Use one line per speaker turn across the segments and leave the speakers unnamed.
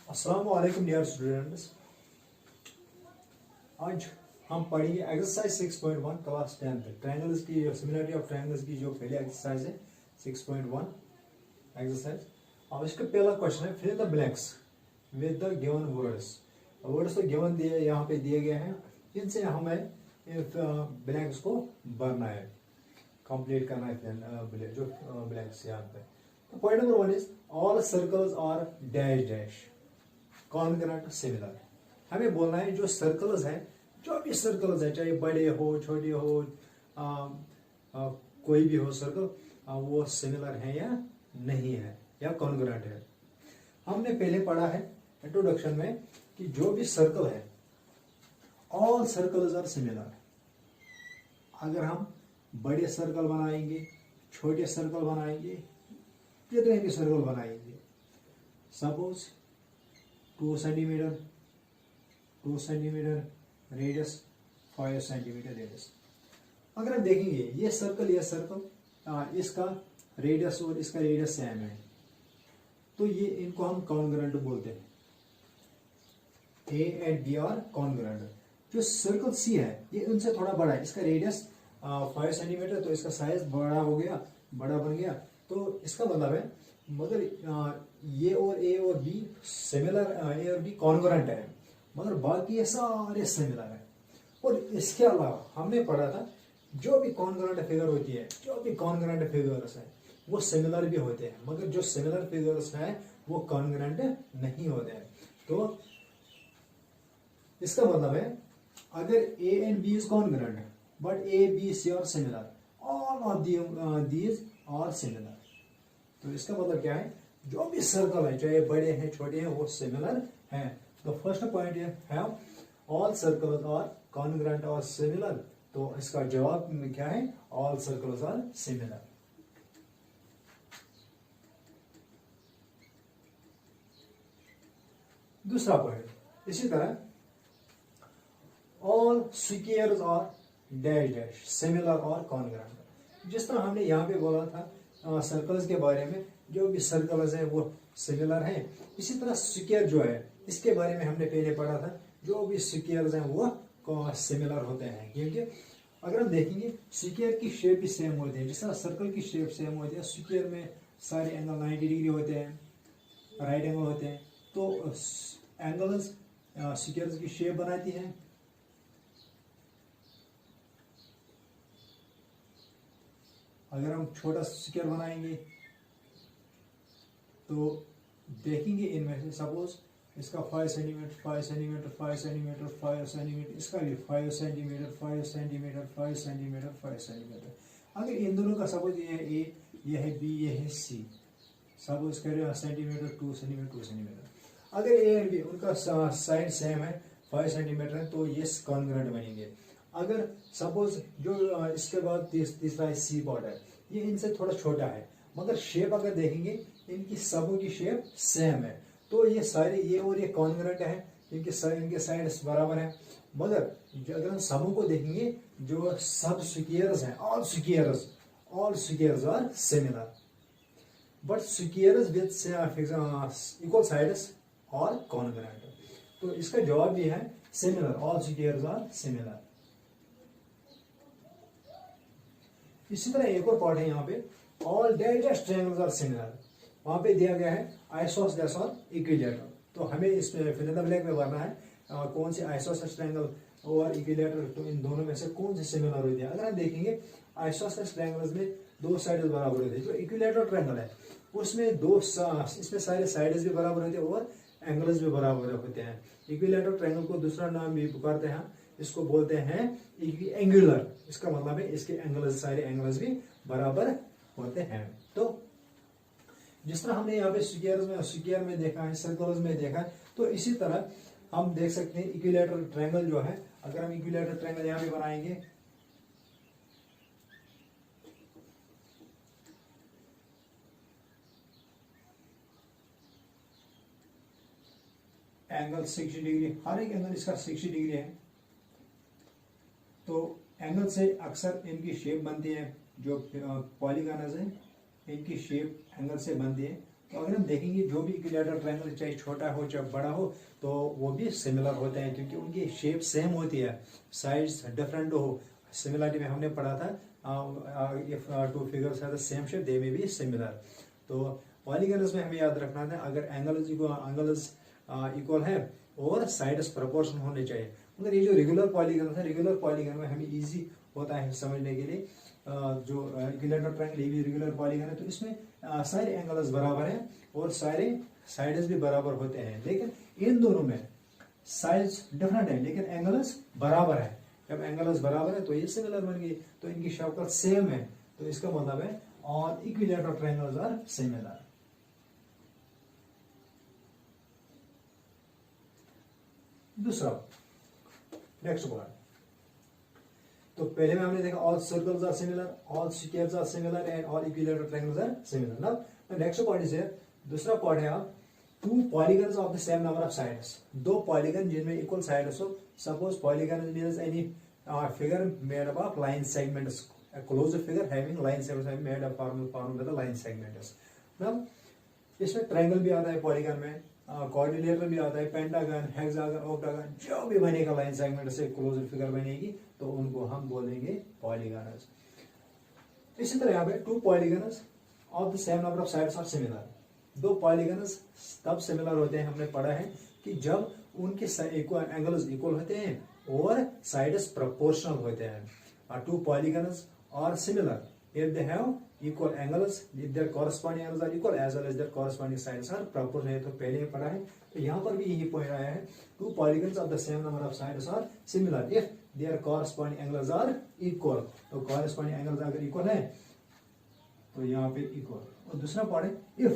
अस्सलाम वालेकुम dear students. आज हम पढ़ेंगे एक्सरसाइज 6.1 क्लास 10 ट्रायंगल्स की सिमिलरिटी ऑफ ट्रायंगल्स की जो पहली एक्सरसाइज है 6.1 एक्सरसाइज। अब इसका पहला क्वेश्चन है fill in the blanks with the given words. Words तो गिवन दिए यहाँ पे दिए गए हैं, इनसे हमें ब्लैंक्स को भरना है, कंप्लीट करना है जो ब्लैंक्स यहाँ पे। तो point number 1 is all circles are dash dash congruent similar. हमें बोलना है जो सर्कल्स हैं, जो भी सर्कल्स है, चाहे बड़े हो छोटे हो, कोई भी हो सर्कल, वो सिमिलर है या नहीं है या कॉन्ग्रुएंट है। हमने पहले पढ़ा है इंट्रोडक्शन में कि जो भी सर्कल है ऑल सर्कल्स आर सिमिलर। अगर हम बड़े सर्कल बनाएंगे, छोटे सर्कल बनाएंगे, कितने भी सर्कल बनाएंगे, suppose 2 centimetre radius, 5 centimetre radius. अगर हम देखेंगे ये सर्कल इसका रेडियस और इसका रेडियस सेम है, तो ये इनको हम कॉन्ग्रुएंट बोलते हैं। A and b are congruent. जो सर्कल सी है ये उनसे थोड़ा बड़ा है, इसका रेडियस 5 सेंटीमीटर, तो इसका साइज बड़ा हो गया, बड़ा बन गया। तो इसका मतलब है मगर ये और ए और बी सिमिलर, ए और बी कॉन्ग्रुएंट है, मगर बाकी ये सारे सिमिलर है। और इसके अलावा हमने पढ़ा था जो भी कॉन्ग्रुएंट फिगर होती है, जो भी कॉन्ग्रुएंट फिगर्स है वो सिमिलर भी होते हैं, मगर जो सिमिलर फिगर्स हैं वो कॉन्ग्रुएंट नहीं होते हैं। तो इसका मतलब है अगर a and b is congruent but a b c are similar, all of these are similar. तो इसका मतलब क्या है, जो भी सर्कल है चाहे बड़े हैं छोटे हैं वो सिमिलर हैं। तो फर्स्ट पॉइंट है ऑल सर्कल्स आर कॉन्ग्रुएंट और सिमिलर। तो इसका जवाब में क्या है, ऑल सर्कल्स आर सिमिलर। दूसरा पॉइंट इसी तरह all squares are dash dash similar और कॉन्ग्रुएंट। जिस तरह हमने यहाँ पे बोला था सर्कल्स के बारे में, जो भी सर्कल्स हैं वो सिमिलर हैं, इसी तरह स्क्वायर जो है इसके बारे में हमने पहले पढ़ा था, जो भी स्क्वायर्स हैं वो सिमिलर होते हैं। क्योंकि अगर हम देखेंगे स्क्वायर की शेप भी सेम होती है, जिस तरह सर्कल की शेप सेम होती है, स्क्वायर में सारे एंगल 90 डिग्री होते हैं, राइट एंगल होते हैं। तो एंगल्स स्क्वायर्स की शेप बनाती हैं। अगर हम छोटा स्क्वायर बनाएंगे तो देखेंगे इनमें से सपोज इसका 5 सेंटीमीटर 5 सेंटीमीटर 5 सेंटीमीटर 5 सेंटीमीटर, इसका भी 5 सेंटीमीटर 5 सेंटीमीटर 5 सेंटीमीटर 5 सेंटीमीटर। अगर इन दोनों का सपोज ये है ए, ये है बी, ये है सी, सपोज करें सेंटीमीटर 2 सेंटीमीटर 2 सेंटीमीटर। अगर ए एंड बी उनका साइड सेम है 5 सेंटीमीटर है, तो ये कॉन्ग्रुएंट बनेंगे। अगर सपोज जो इसके बाद तीसरा सी पॉट है, ये इनसे थोड़ा छोटा है, मगर शेप अगर देखेंगे इनकी सबों की शेप सेम है, तो ये सारे ये और ये कॉन्ग्रुएंट है, इनके साइड बराबर है। मगर अगर हम सबों को देखेंगे, जो सब स्क्वायर्स हैं, all squares are similar but squares with equal sides are congruent. तो इसका जवाब भी है similar, all squares are similar. इसी तरह एक और पार्ट है यहाँ पे, all dash dash triangles are similar. वहां पे दिया गया है आइसोसेलेस और इक्विलैटरल। तो हमें इसमें फिल इन द ब्लैंक में भरना है कौन से आइसोसेलेस ट्रायंगल और इक्विलैटरल, तो इन दोनों में से कौन से सिमिलर होती है। अगर हम देखेंगे आइसोसेलेस ट्रायंगल्स में दो साइड बराबर होते हैं, जो इक्विलैटरल ट्रायंगल है उसमें इसमें सारे साइड्स भी बराबर होते हैं और एंगल्स भी बराबर होते हैं। इक्विलैटरल ट्रायंगल को दूसरा नाम भी पुकारते हैं, इसको बोलते हैं एंगुलर। इसका मतलब है इसके एंगल्स, सारे एंगल्स भी बराबर होते हैं। तो जिस तरह हमने यहाँ पे स्क्वायर में देखा है, सर्कल्स में देखा है, तो इसी तरह हम देख सकते हैं इक्विलैटरल ट्रायंगल जो है। अगर हम इक्विलैटरल ट्रायंगल यहाँ पे बनाएंगे, एंगल 60 डिग्री, हर एक एंगल इसका 60 डिग्री है। तो एंगल से अक्सर इनकी शेप बनती है, जो पॉलीगॉन्स हैं इनकी शेप एंगल से बनती है। तो अगर हम देखेंगे जो भी इक्विलेटरल ट्रायंगल चाहे छोटा हो चाहे बड़ा हो तो वो भी सिमिलर होते हैं क्योंकि उनकी शेप सेम होती है, साइज डिफरेंट हो। सिमिलरिटी में हमने पढ़ा था if two figures have the same shape they may be similar. तो पॉलीगन्स में हमें याद रखना था अगर एंगल्स इक्वल है और साइड्स प्रोपोर्शनल होने चाहिए। मगर ये जो रेगुलर पॉलीगन है, रेगुलर पॉलीगन में हमें इजी होता है समझने के लिए। जो इक्विलेटरल ट्रायंगल ये भी रेगुलर पॉलीगन है तो इसमें सारे एंगल्स बराबर हैं और सारे साइड्स भी बराबर होते हैं, लेकिन इन दोनों में साइज डिफरेंट है लेकिन एंगल्स बराबर है। जब एंगल्स बराबर है तो ये सिमिलर बन गई, तो इनकी शक्ल सेम है, तो इसका मतलब है all equilateral triangles are similar. दूसरा नेक्स्ट पार्ट, तो पहले में हमने देखा all circles are similar, all squares are similar and all equilateral triangles are similar. Now next part is here, दूसरा पार्ट है आप two polygons of the same number of sides, दो पॉलीगन जिनमें इक्वल साइड्स हो। Suppose polygon means any figure made up of line segments, a closed figure having line segments made up formed with the line segments। Now इसमें triangle भी आता है polygon में, coordinator भी आता है, पेंटागन, हेक्सागन, ऑक्टागन, जो भी बनेगा लाइन सेगमेंट से क्लोज्ड फिगर बनेगी तो उनको हम बोलेंगे पॉलीगन्स। इसी तरह यहाँ पे two polygons of the same number of sides are similar, दो पॉलीगन्स तब सिमिलर होते हैं, हमने पढ़ा है कि जब उनके एंगल्स इक्वल होते हैं और साइड्स प्रोपोर्शनल होते हैं। Two polygons are similar if they have equal angles, if their corresponding angles are equal as well as their corresponding sides are proportional। तो पहले ही पढ़ा है, तो यहाँ पर भी यही पॉइंट आया है, two polygons of the same number of sides are similar if their corresponding angles are equal। तो corresponding angles अगर equal है तो यहाँ पे equal, और दूसरा पार्ट है if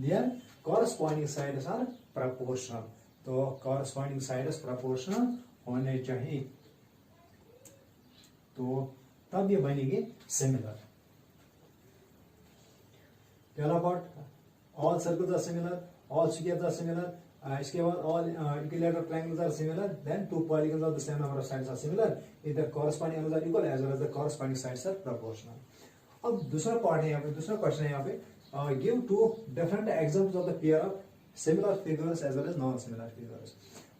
their corresponding sides are proportional, तो corresponding sides proportional होने चाहिए तो तब ये बनेंगे सिमिलर। पहला part all circles are similar, all squares are similar, इसके बाद all equilateral triangles are similar, then two polygons of the same number of sides are similar if the corresponding angles are equal as well as the corresponding sides are proportional. अब दूसरा part है यहाँ पे, दूसरा question है यहाँ पे, give two different examples of the pair of similar figures as well as non similar figures.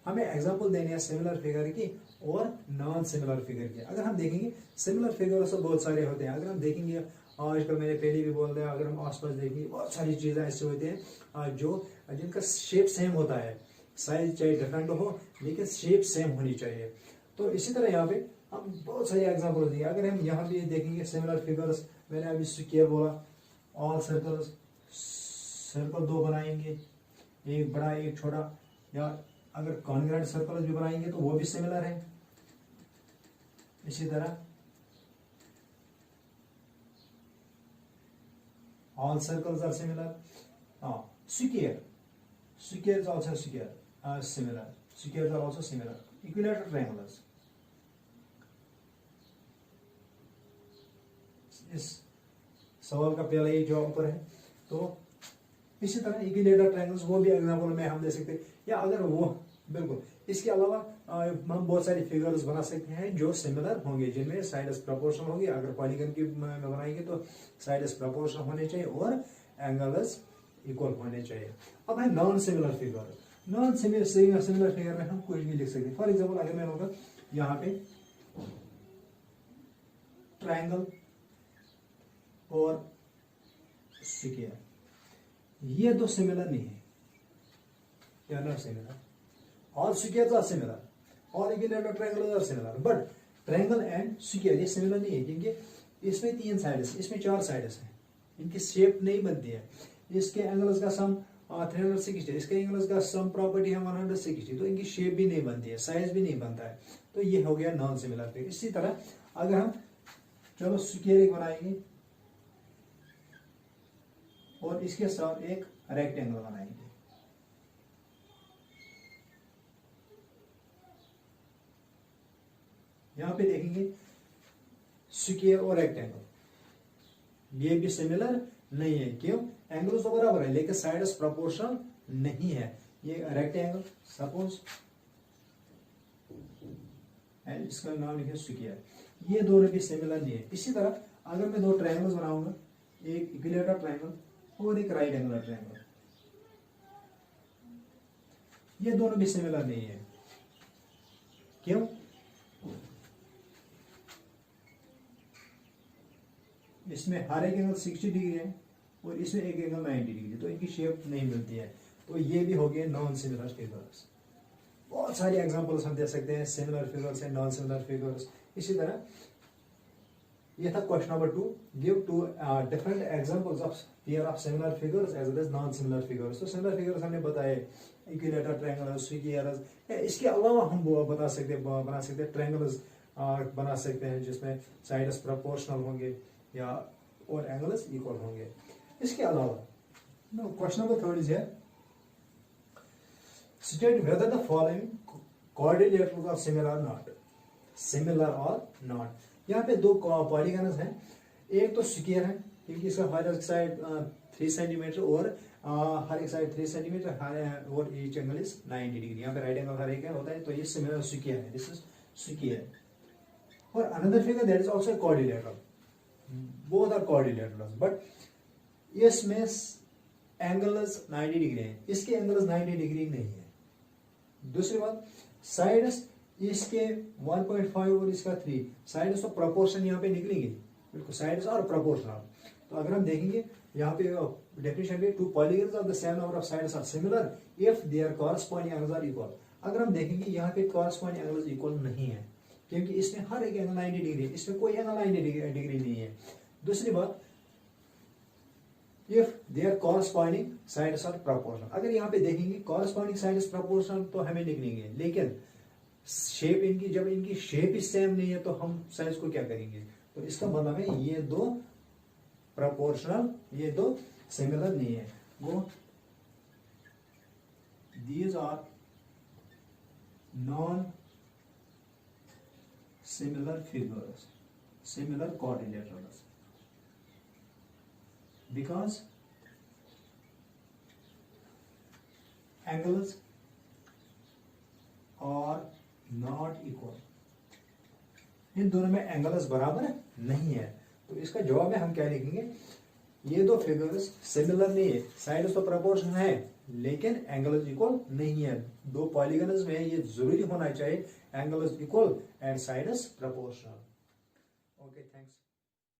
हमें एग्जांपल देनी है सिमिलर फिगर की और नॉन सिमिलर फिगर की। अगर हम देखेंगे सिमिलर फिगर्स तो बहुत सारे होते हैं, अगर हम देखेंगे आजकल मैंने पहले भी बोल दिया, अगर हम आसपास देखेंगे बहुत सारी चीजें ऐसे होते हैं जो जिनका शेप सेम होता है, साइज चाहे डिफरेंट हो लेकिन शेप सेम होनी चाहिए। तो इसी तरह यहाँ पे हम बहुत सारे एग्जाम्पल दिए। अगर हम यहाँ भी देखेंगे सिमिलर फिगर्स, मैंने अभी स्क्वायर बोला, ऑल सर्कल्स, सर्कल दो बनाएंगे, एक बड़ा एक छोटा, या अगर कॉन्ग्रेंट सर्कल्स भी बनाएंगे तो वो भी सिमिलर है। इसी तरह all circles are similar, squares also similar, squares are also similar, equilateral triangles। इस सवाल का पहला ही जवाब ऊपर है। तो इसी तरह इक्विलेटरल ट्रायंगल्स वो भी एग्जांपल में हम दे सकते हैं, या अगर वो बिल्कुल इसके अलावा हम बहुत सारी फिगर्स बना सकते हैं जो सिमिलर होंगे, जिनमें साइड्स प्रोपोर्शनल होंगे। अगर पॉलीगन की बनाएंगे तो साइड्स प्रोपोर्शनल होने चाहिए और एंगल्स इक्वल होने चाहिए। अब है non similar figure. Non similar figure में हम कुछ भी लिख सकते हैं। फॉर एग्जाम्पल अगर मैं होगा यहाँ पे ट्रायंगल और स्क्वायर, ये दो सिमिलर नहीं है, क्या not similar. All squares are similar, all equilateral triangles are similar, but triangle and square ये सिमिलर नहीं है क्योंकि इसमें तीन साइड्स, इसमें चार साइड्स हैं, इनकी शेप नहीं बनती है। इसके एंगल्स का सम 360, इसके एंगल्स का सम प्रॉपर्टी है 160, तो इनकी शेप भी नहीं बनती है, साइज भी नहीं बनता है, तो ये हो गया नॉन सिमिलर फिगर। इसी तरह अगर हम चलो स्क्वायर एक बनाएंगे और इसके साथ एक रेक्टेंगल बनाएंगे, यहां पे देखेंगे स्क्वायर और रेक्टेंगल, ये भी सिमिलर नहीं है। क्यों? एंगल्स तो बराबर है लेकिन साइड्स प्रोपोर्शनल नहीं है। ये रेक्टेंगल सपोज, इसका नाम लिखे स्क्वायर, ये दोनों भी सिमिलर नहीं है। इसी तरह अगर मैं दो ट्रायंगल्स बनाऊंगा, एक इक्विलेटरल ट्रायंगल और एक राइट एंगुलर ट्रायंगल, ये दोनों भी सिमिलर नहीं है। क्यों? इसमें हर एक एंगल 60 डिग्री है और इसमें एक एंगल 90 डिग्री, तो इनकी शेप नहीं मिलती है। तो ये भी हो गए नॉन सिमिलर फिगर्स। बहुत सारी एग्जांपल्स हम दे सकते हैं, similar figures and non similar figures. इसी तरह ये था question number 2, give 2 different examples of pair of similar figures as well as non similar figures. तो सिमिलर फिगर्स हमने बताए, इक्विलेटरल ट्रायंगल्स, स्क्वायर्स। इसके अलावा हम वो बना सकते हैं ट्रायंगल्स बना सकते हैं जिसमें साइड्स प्रोपोर्शनल होंगे या और एंगल्स इक्वल होंगे। इसके अलावा question number 3 is here, state whether the following coordinators are similar और नॉट। यहाँ पे दो पॉलीगन्स हैं, एक तो स्क्वायर है क्योंकि इसका हर एक साइड 3 सेंटीमीटर और हर एक साइड 3 सेंटीमीटर और ईच एंगल इज 90 डिग्री। यहाँ पे राइट एंगल हर एक है होता है, तो ये सिमिलर स्क्वायर है, दिस इज स्क्वायर। और another figure that is also coordinator, both are coordinators, but इसमें एंगल्स 90 डिग्री है, इसके एंगल्स 90 डिग्री नहीं है। दूसरी बात, साइड्स इसके 1.5 और इसका 3, साइड्स तो प्रोपोर्शन यहाँ पे निकलेंगे, बिल्कुल साइड्स और प्रोपोर्शनल। तो अगर हम देखेंगे यहाँ पे डेफिनेशन पे, 2 polygons of the same number of sides are similar if there corresponding angles are equal. अगर हम देखेंगे यहाँ पे कॉरस्पॉन्डिंग एंगल्स इक्वल नहीं है क्योंकि इसमें हर एक एंगल 90 डिग्री, इसमें कोई एंगल 90 डिग्री नहीं है। दूसरी बात, if there corresponding sides are proportional. अगर यहाँ पे देखेंगे कॉरस्पॉन्डिंग साइड्स प्रोपोर्शनल तो हमें निकलेंगे, लेकिन शेप इनकी, जब इनकी शेप ही सेम नहीं है तो हम साइज को क्या करेंगे। तो इसका मतलब है ये दो प्रोपोर्शनल, ये दो सिमिलर नहीं है। वो these are non similar figures, similar coordinators, because angles are not equal. इन दोनों में एंगल्स बराबर नहीं है। तो इसका जवाब है, हम क्या लिखेंगे, ये दो फिगर्स सिमिलर नहीं है, साइड्स तो प्रोपोर्शनल है लेकिन एंगल्स इक्वल नहीं है। दो पॉलीगन्स में ये जरूरी होना चाहिए angles equal and sides proportional. Okay, thanks.